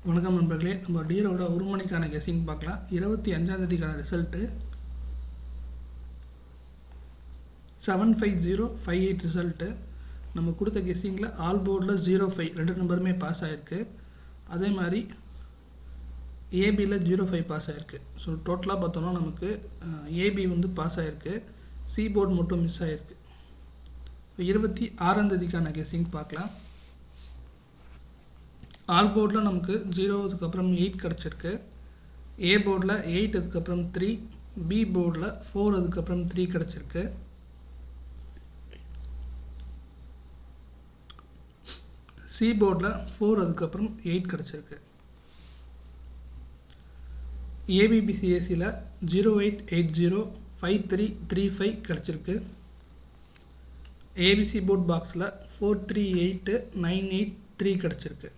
வணக்கம் நண்பர்களே, நம்ம டியரோட ஒரு மணிக்கான கெஸ்ஸிங் பார்க்கலாம். 25ஆம் ரிசல்ட்டு 75058 ரிசல்ட்டு. நம்ம கொடுத்த கெஸ்ஸிங்கில் ஆல் போர்டில் 05 2 நம்பருமே பாஸ் ஆகிருக்கு. அதே மாதிரி ஏபியில் 05 பாஸ் ஆகிருக்கு. ஸோ டோட்டலாக பார்த்தோம்னா நமக்கு ஏபி வந்து பாஸ் ஆகிருக்கு, சி போர்டு மட்டும் மிஸ் ஆகிருக்கு. 26ஆம் கெஸ்ஸிங் பார்க்கலாம். ஆல் போர்டில் நமக்கு 0 அதுக்கப்புறம் 8 கிடச்சிருக்கு. ஏ போர்டில் 8 அதுக்கப்புறம் 3, பி போர்டில் 4 அதுக்கப்புறம் 3 கிடச்சிருக்கு. சி போர்டில் 4 அதுக்கப்புறம் 8 கிடச்சிருக்கு. ஏபிபிசிஎஸ்சியில் 08805335 கிடச்சிருக்கு. ஏபிசி போர்ட் பாக்ஸில் 438983 கிடச்சிருக்கு.